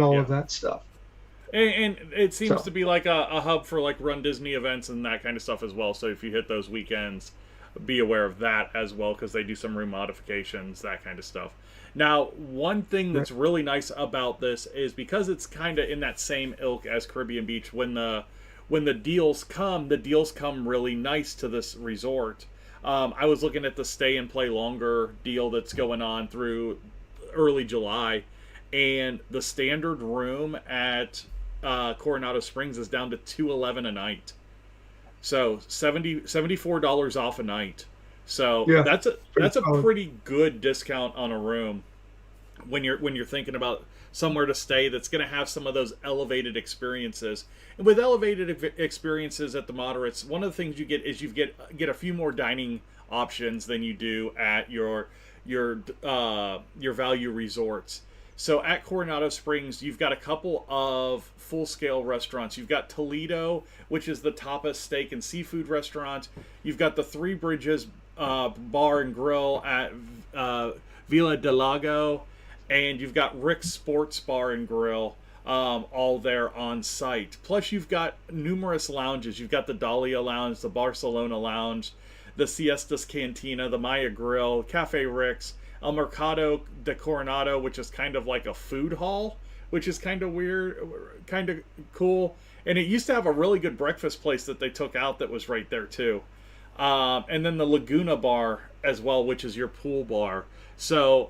all of that stuff. And it seems to be like a hub for like Run Disney events and that kind of stuff as well. So if you hit those weekends, be aware of that as well, because they do some room modifications, that kind of stuff. Now, one thing that's really nice about this is because it's kind of in that same ilk as Caribbean Beach. When the deals come really nice to this resort. I was looking at the stay and play longer deal that's going on through early July, and the standard room at Coronado Springs is down to $211 a night. So $74 off a night. So that's a pretty good discount on a room when you're thinking about somewhere to stay that's going to have some of those elevated experiences. And with elevated experiences at the moderates, one of the things you get is you get a few more dining options than you do at your value resorts. So at Coronado Springs, you've got a couple of full-scale restaurants. You've got Toledo, which is the tapas, steak, and seafood restaurant. You've got the Three Bridges Bar and Grill at Villa del Lago. And you've got Rick's Sports Bar and Grill, all there on site. Plus, you've got numerous lounges. You've got the Dahlia Lounge, the Barcelona Lounge, the Siestas Cantina, the Maya Grill, Cafe Rick's, El Mercado de Coronado, which is kind of like a food hall, which is kind of weird, kind of cool. And it used to have a really good breakfast place that they took out that was right there too. And then the Laguna Bar as well, which is your pool bar. So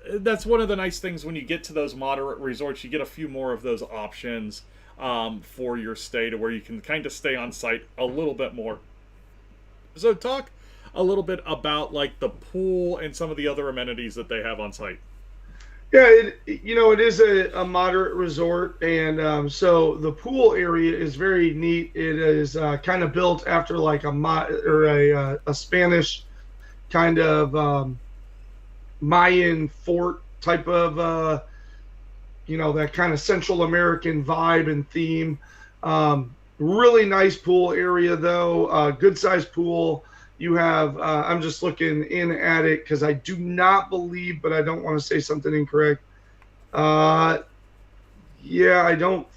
that's one of the nice things when you get to those moderate resorts, you get a few more of those options for your stay to where you can kind of stay on site a little bit more. So talk a little bit about like the pool and some of the other amenities that they have on site. Yeah, it is a moderate resort, and so the pool area is very neat. It is kind of built after like a Spanish kind of Mayan fort type of that kind of Central American vibe and theme. Really nice pool area though, good sized pool. You have, I'm just looking in at it because I do not believe, but I don't want to say something incorrect. Yeah, I don't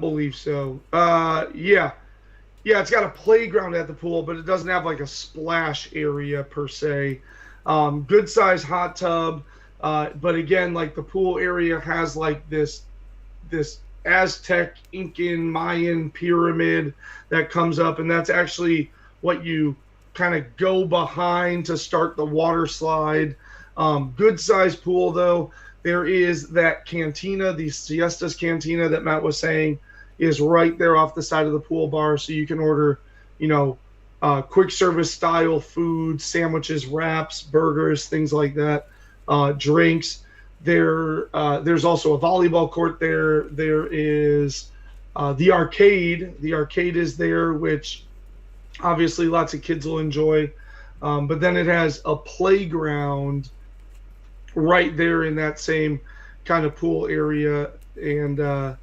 believe so. Yeah. Yeah, it's got a playground at the pool, but it doesn't have like a splash area per se. Good size hot tub. But again, like the pool area has like this Aztec, Incan, Mayan pyramid that comes up, and that's actually what you kind of go behind to start the water slide. Good size pool though. There is that cantina, the Siestas Cantina that Matt was saying is right there off the side of the pool bar, so you can order, quick service style food, sandwiches, wraps, burgers, things like that, drinks. There's also a volleyball court there. There is the arcade. The arcade is there, which obviously lots of kids will enjoy. But then it has a playground right there in that same kind of pool area. And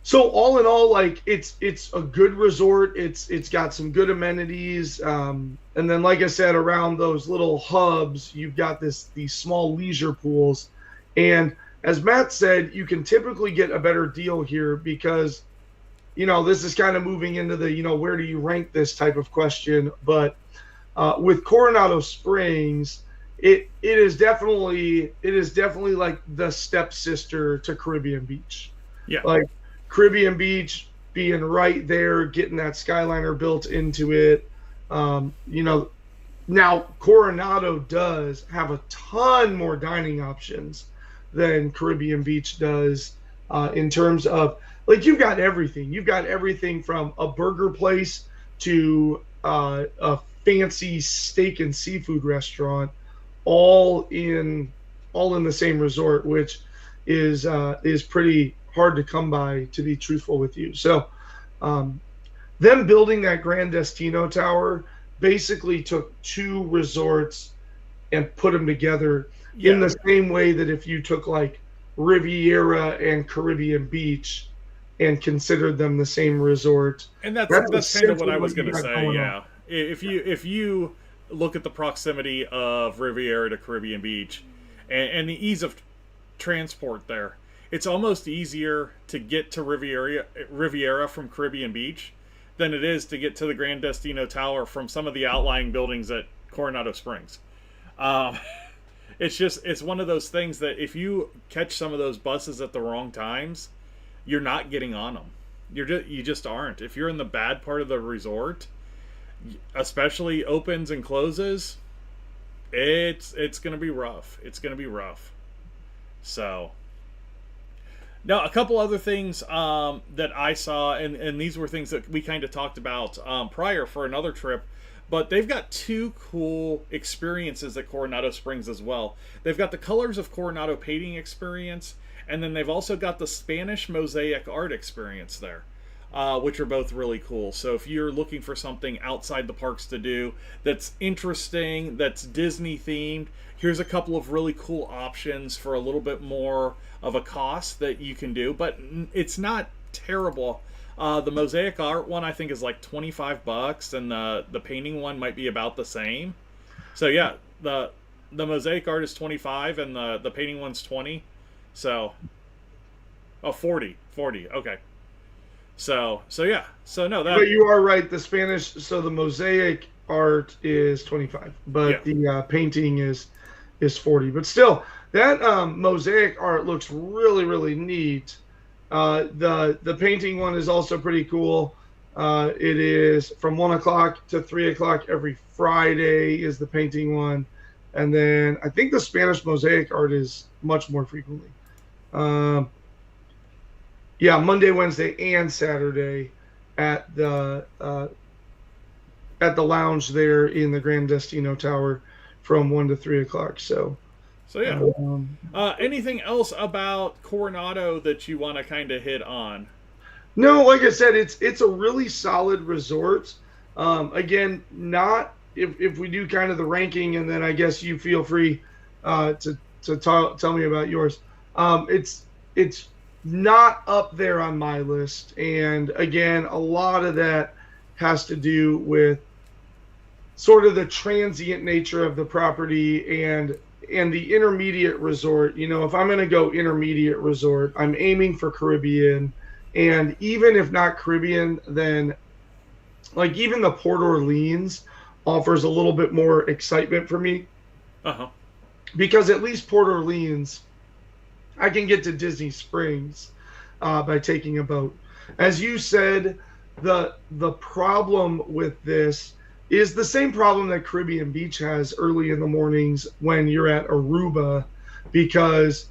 so all in all, like it's a good resort. It's got some good amenities. And then, like I said, around those little hubs, you've got these small leisure pools. And as Matt said, you can typically get a better deal here because, this is kind of moving into the, where do you rank this type of question. But with Coronado Springs, it is definitely like the stepsister to Caribbean Beach. Yeah. Like Caribbean Beach being right there, getting that Skyliner built into it. Now Coronado does have a ton more dining options than Caribbean Beach does in terms of, like, you've got everything. You've got everything from a burger place to a fancy steak and seafood restaurant, all in the same resort, which is pretty hard to come by, to be truthful with you. So them building that Grand Destino Tower basically took two resorts and put them together in the same way that if you took like Riviera and Caribbean Beach and considered them the same resort. And that's kind of what I was going to say. Yeah. If you look at the proximity of Riviera to Caribbean Beach and the ease of transport there, it's almost easier to get to Riviera from Caribbean Beach than it is to get to the Grand Destino Tower from some of the outlying buildings at Coronado Springs. It's one of those things that if you catch some of those buses at the wrong times, you're not getting on them. You just aren't. If you're in the bad part of the resort, especially opens and closes, it's going to be rough. It's going to be rough. So, now a couple other things that I saw, and these were things that we kind of talked about prior for another trip, but they've got two cool experiences at Coronado Springs as well. They've got the Colors of Coronado painting experience, and then they've also got the Spanish mosaic art experience there, which are both really cool. So if you're looking for something outside the parks to do that's interesting, that's Disney themed, here's a couple of really cool options for a little bit more of a cost that you can do, but it's not terrible. The mosaic art one I think is like $25, and the painting one might be about the same. So yeah, the mosaic art is $25 and the painting one's $20. So, $40. Okay. So yeah. So no, that. But you are right. The Spanish. So the mosaic art is $25, but the painting is $40. But still, that mosaic art looks really, really neat. The painting one is also pretty cool. It is from 1 o'clock to 3 o'clock every Friday is the painting one, and then I think the Spanish mosaic art is much more frequently. Monday, Wednesday, and Saturday at the lounge there in the Grand Destino Tower from 1 to 3 o'clock. So yeah. Anything else about Coronado that you want to kind of hit on? No, like I said, it's a really solid resort. Again, not if we do kind of the ranking, and then I guess you feel free to tell me about yours. It's not up there on my list, and again, a lot of that has to do with sort of the transient nature of the property and and the intermediate resort, if I'm going to go intermediate resort, I'm aiming for Caribbean. And even if not Caribbean, then like even the Port Orleans offers a little bit more excitement for me. Uh-huh. Because at least Port Orleans, I can get to Disney Springs by taking a boat. As you said, the problem with this is the same problem that Caribbean Beach has early in the mornings when you're at Aruba, because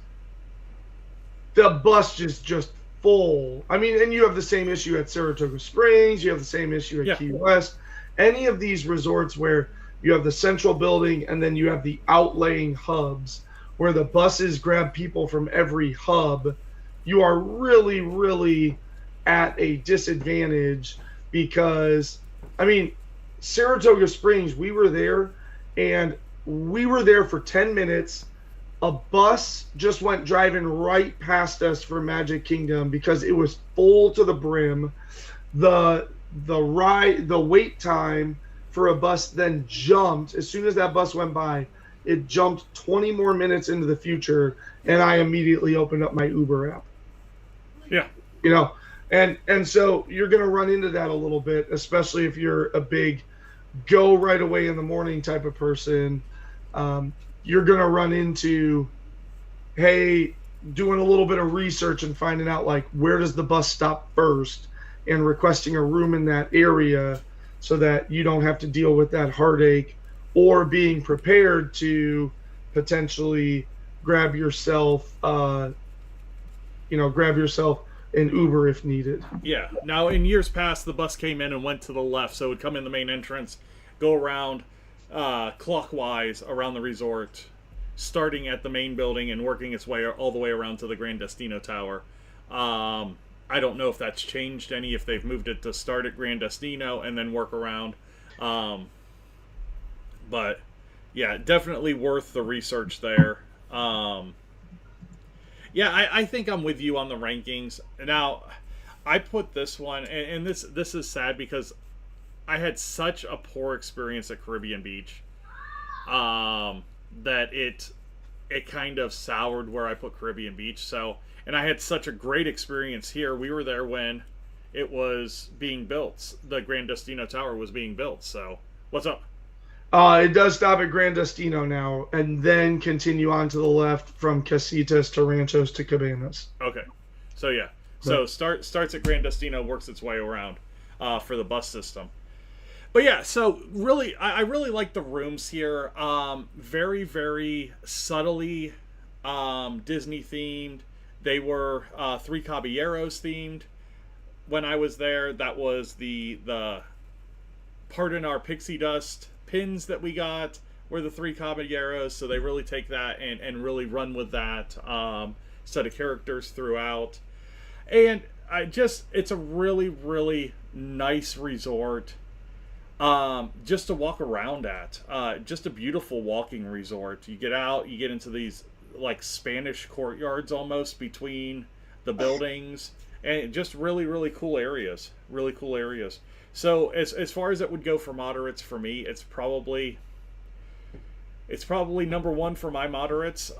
the bus is just full. I mean, and you have the same issue at Saratoga Springs, you have the same issue at Key West. Any of these resorts where you have the central building and then you have the outlaying hubs where the buses grab people from every hub, you are really, really at a disadvantage because, I mean, Saratoga Springs, we were there for 10 minutes. A bus just went driving right past us for Magic Kingdom because it was full to the brim. The wait time for a bus then jumped. As soon as that bus went by, it jumped 20 more minutes into the future, and I immediately opened up my Uber app. Yeah. And so you're going to run into that a little bit, especially if you're a big go right away in the morning type of person. You're going to run into, hey, doing a little bit of research and finding out, like, where does the bus stop first and requesting a room in that area so that you don't have to deal with that heartache, or being prepared to potentially grab yourself an Uber if needed. Yeah. Now, in years past, the bus came in and went to the left, so it would come in the main entrance, go around clockwise around the resort, starting at the main building and working its way all the way around to the Grand Destino Tower. I don't know if that's changed any, if they've moved it to start at Grand Destino and then work around. But, yeah, definitely worth the research there. Yeah, I think I'm with you on the rankings. Now, I put this one, and this is sad because I had such a poor experience at Caribbean Beach that it kind of soured where I put Caribbean Beach. So, and I had such a great experience here. We were there when it was being built. The Grand Destino Tower was being built. So, what's up? It does stop at Grand Destino now, and then continue on to the left from Casitas to Ranchos to Cabanas. Okay, so yeah, so starts at Grand Destino, works its way around for the bus system. But yeah, so really, I really like the rooms here. Very, very subtly Disney themed. They were Three Caballeros themed. When I was there, that was the Pardon Our Pixie Dust pins that we got were the Three Caballeros, so they really take that and really run with that set of characters throughout. And it's a really, really nice resort just to walk around at. Just a beautiful walking resort. You get out, you get into these like Spanish courtyards almost between the buildings, and just really, really cool areas. Really cool areas. So as far as it would go for moderates for me, it's probably number one for my moderates.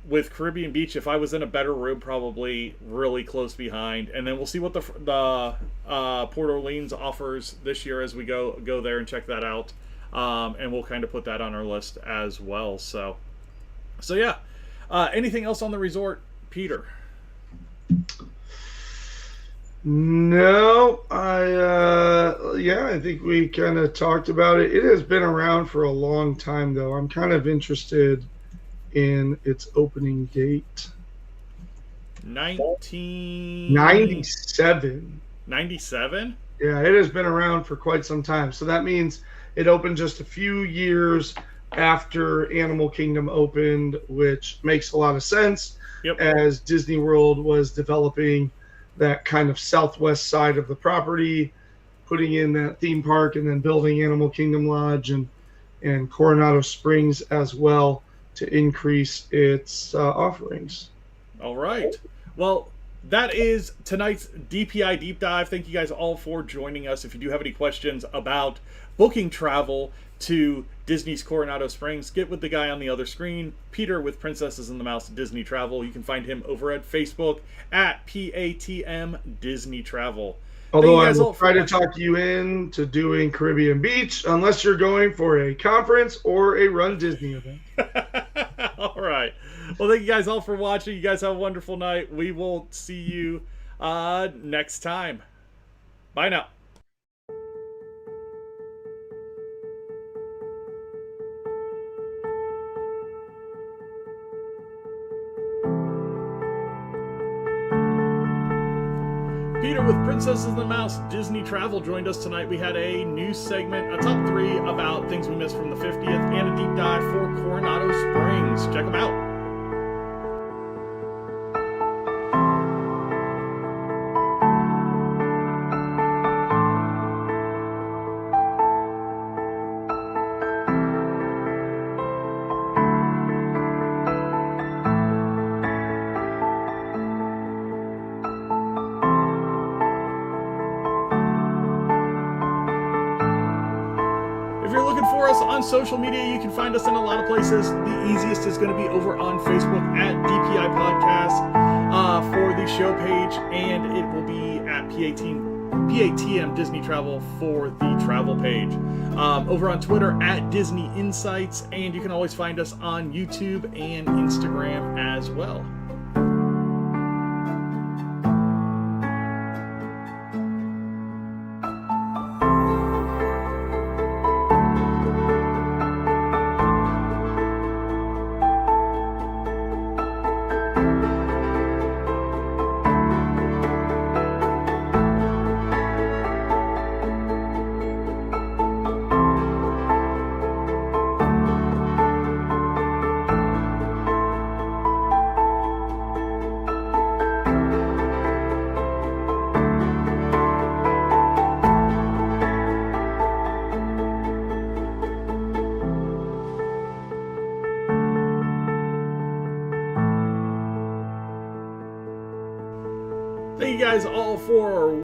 With Caribbean Beach, if I was in a better room, probably really close behind. And then we'll see what the Port Orleans offers this year as we go there and check that out. And we'll kind of put that on our list as well. So yeah. Anything else on the resort, Peter? No, I think we kind of talked about it. It has been around for a long time, though. I'm kind of interested in its opening date. 1997. 97? Yeah, it has been around for quite some time. So that means it opened just a few years after Animal Kingdom opened, which makes a lot of sense. Yep. As Disney World was developing that kind of southwest side of the property, putting in that theme park and then building Animal Kingdom Lodge and Coronado Springs as well to increase its offerings. All right. Well, that is tonight's DPI Deep Dive. Thank you guys all for joining us. If you do have any questions about booking travel to Disney's Coronado Springs, get with the guy on the other screen, Peter with Princesses and the Mouse Disney Travel. You can find him over at Facebook at PATM Disney Travel. Although I will try to talk you into doing Caribbean Beach, unless you're going for a conference or a Run Disney event. All right. Well, thank you guys all for watching. You guys have a wonderful night. We will see you next time. Bye now. Peter with Princesses and the Mouse Disney Travel joined us tonight. We had a news segment, a top 3 about things we missed from the 50th, and a deep dive for Coronado Springs. Check them out. If you're looking for us on social media, you can find us in a lot of places. The easiest is going to be over on Facebook at DPI Podcast for the show page, and it will be at PATM Disney Travel for the travel page. Over on Twitter at Disney Insights, and you can always find us on YouTube and Instagram as well. Thank you guys all for